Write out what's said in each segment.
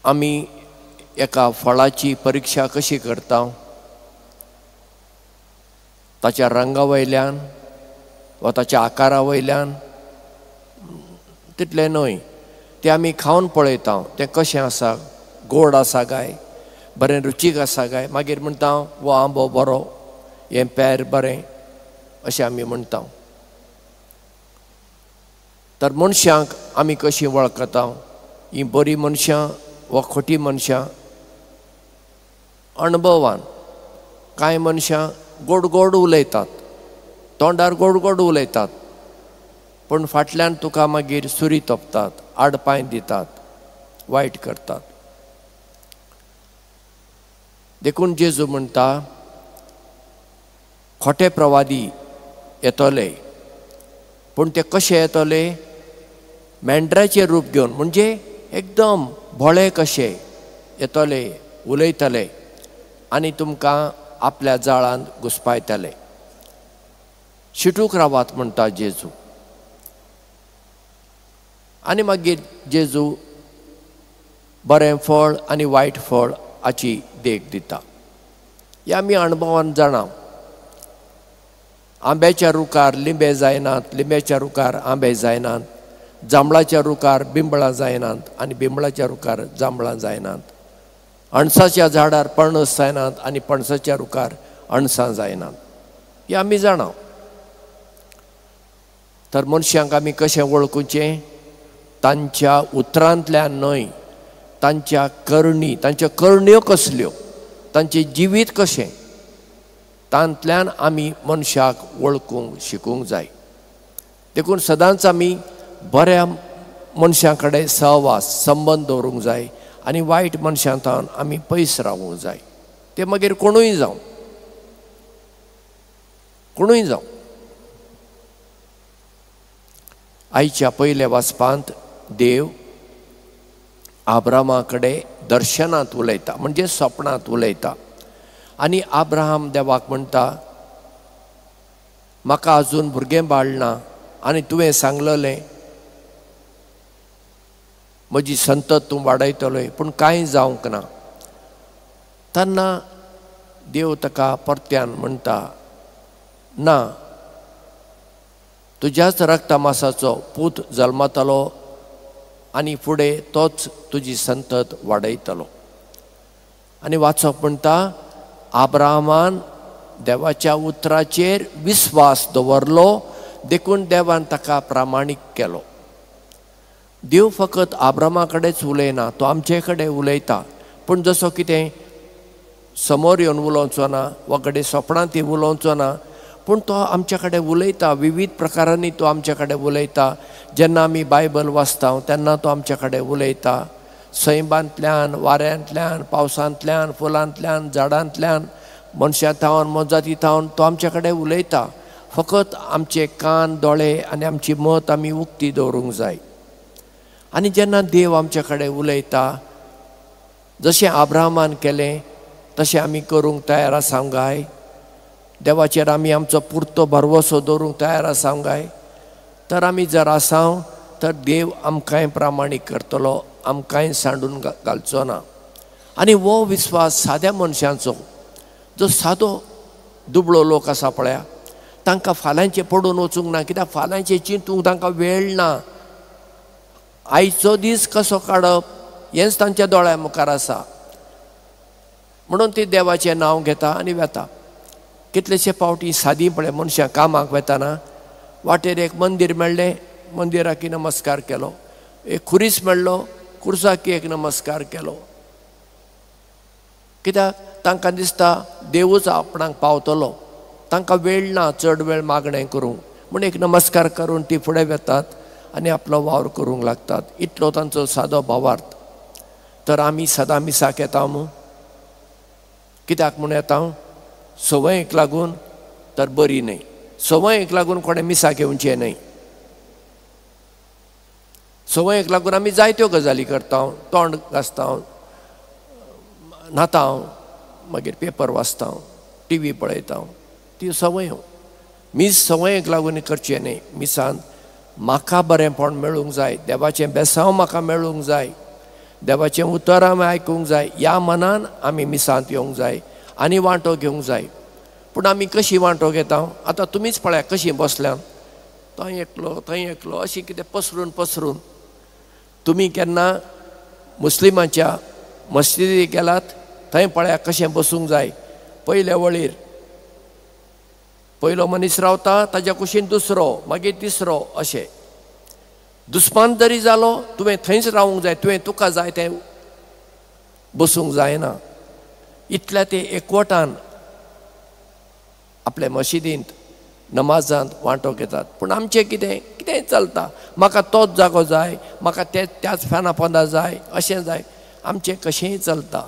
आमी एका फळाची परीक्षा कशी करता, ताच्या रंगा वयल्यान वा ताच्या आकारा वयल्यान तितलें न्हय, तें आमी खावन पळयता तें कशें आसा, गोड आसा काय, बरें रुचीक आसा काय, मागीर म्हणटा वो आंबो बरो, हें पेर बरें अशें आमी म्हणटा. तर मनशांक आमी कशीं वळखता, हीं बरीं मनशां वा खोटी मनशां? अणभवान. कांय मनशां गोड गोड उलयतात, तोंडार गोड गोड उलयतात, पूण फाटल्यान तुका मागीर सुरी तोपतात, आडपाय दितात, वायट करतात. देखून जेजू म्हणटा खोटे प्रवादी येतले, पूण ते कशे येतले? मेंढराचें रूप घेवन, म्हणजे एकदम भोळे कशे येतले, उलयतले आनी तुमकां आपल्या जाळांत घुस्पायतले. शिटूक रावात म्हणटा जेजू. आनी मागीर जेजू बरें फळ आनी वायट फळ हाची देख दिता. हें आमी अणभवान जाणा. आंब्याच्या रुखार लिंबे जायनात, लिंब्याच्या रुखार आंबे जायनात, जांबळाच्या रुखार बिंबळां जायनात आनी बिंबळाच्या रुखार जांबळां जायनात, अणसाच्या झाडार पणस जायनात आनी पणसाच्या रुखार अणसां जायनात. हें आमी जाणा. तर मनशांक आमी कशें वळखुचें? तांच्या उतरांतल्यान न्हय, तांच्या करणी, तांच्यो करण्यो कसल्यो, तांचें जिवीत कशें, तांतल्यान आमी मनशाक वळखूंक शिकूंक जाय. देखून सदांच आमी बऱ्या मनशां कडेन सहवास संबंद दवरूंक जाय आनी वायट मनशां थावन आमी पयस रावूंक जाय. ते मागीर कोणूय जावं, कोणूय जावं. आयच्या पयल्या वाचपांत देव आब्रामा कडेन दर्शनांत उलयता, म्हणजे स्वप्नांत उलयता. आनी आब्राहाम देवाक म्हणटा, म्हाका आजून भुरगें बाळ ना आनी तुवें सांगलेलें म्हजी संतत तूं वाडयतलोय, पूण कांय जावंक ना. तेन्ना देव ताका परत्यान म्हणटा, ना, तुज्याच रक्तमासाचो पूत जल्मतलो आनी फुडें तोच तुजी संतत वाडयतलो. आनी वाचप म्हणटा, आब्राहामान देवाच्या उतराचेर विस्वास दवरलो, देखून देवान ताका प्रामाणीक केलो. देव फकत आब्रामा कडेच उलयना, तो आमचे कडेन उलयता, पूण जसो कितें समोर येवन उलोवचो ना, वा कडेन स्वप्नांत उलोवचो ना, पूण तो आमच्या कडेन उलयता. विविध प्रकारांनी तो आमच्या कडेन उलयता. जेन्ना आमी बायबल वाचता तेन्ना तो आमच्या कडेन उलयता. सैमांतल्यान, वाऱ्यांतल्यान, पावसांतल्यान, फुलांतल्यान, झाडांतल्यान, मनशां थावन, मोजाती थावन तो आमच्या कडेन उलयता. फकत आमचे कान, दोळे आनी आमची मत आमी उक्ती दवरूंक जाय. आनी जेन्ना देव आमच्या कडेन उलयता, जशें आब्राहामान केलें तशें आमी करूंक तयार आसांक जाय. देवाचेर आमी आमचो पुर्तो भरवोसो दवरूंक तयार आसांक जाय. तर आमी जर आसां तर देव आमकांय प्रामाणीक करतलो, आमकांय सांडून घालचो ना. आनी हो विस्वास साद्या मनशांचो, जो सादो दुबळो लोक आसा पळया, तांकां फाल्यांचें पडून वचूंक ना, कित्याक फाल्यांचें चिंतूंक तांकां वेळ ना. आयचो दीस कसो काडप हेंच तांच्या दोळ्या मुखार आसा. म्हणून ती देवाचें नांव घेता आनी वेता. कितलेशे फावटी सादीपणे मनशां कामाक वेताना वाटेर एक मंदीर मेळ्ळें, मंदिराक नमस्कार केलो. एक खुरीस मेळ्ळो, खुर्साक एक नमस्कार केलो. कित्याक तांकां दिसता देवूच आपणाक पावतलो, तांकां वेळ ना चड वेळ मागणें करूंक. म्हूण एक नमस्कार करून ती फुडें वेतात आनी आपलो वावर करूंक लागतात. इतलो तांचो सादो भावार्थ. तर आमी सदां मिसाक येता मूं? कित्याक म्हूण येता? संवयेक लागून तर बरी न्हय. संवयेक लागून कोणें मिसाक येवचें न्हय. संवयेक लागून आमी जायत्यो गजाली करता. तोंड घासता, न्हाता, मागीर पेपर वाचता, टीव्ही पळयता, ती संवयो. मीस संवयेक लागून करचें न्हय. मिसान म्हाका बरेंपण मेळूंक जाय, देवाचें बेसांव म्हाका मेळूंक जाय, देवाचें उतर आमी आयकूंक जाय, ह्या मनान आमी मिसांत येवंक जाय आनी वांटो घेवंक जाय. पूण आमी कशी वांटो घेता? आतां तुमीच पळया कशी बसल्या, थंय एकलो थंय एकलो अशी कितें पसरून पसरून. तुमी केन्ना मुस्लिमांच्या मस्जिदीक गेलात, थंय पळया कशें बसूंक जाय. पयल्या वळीर पयलो मनीस रावता, ताज्या कुशीन दुसरो, मागीर तिसरो, अशें. दुस्मान जरी जालो तुवें थंयच रावूंक जाय, तुका जाय तें बसूंक जायना. इतल्या ते एकवटान आपल्या मशिदींत नमाजांत वांटो घेतात. पूण आमचें कितें कितेंय चलता, म्हाका तोच जागो जाय, म्हाका त्याच फॅना पोंदा जाय, अशें जाय. आमचें कशेंय चलता.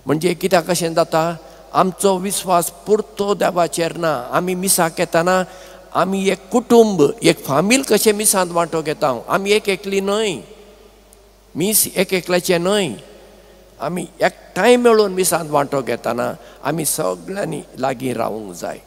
म्हणजे कित्याक कशें जाता, आमचो विस्वास पुरतो देवाचेर ना. आमी मिसाक येतना आमी एक कुटुंब, एक फामील कशें मिसांत वांटो घेता. आमी एक एकली न्हय, मीस एक एकल्याचें न्हय. आमी एकठांय मेळून मिसांत वांटो घेतना आमी सगळ्यांनी लागीं रावूंक जाय.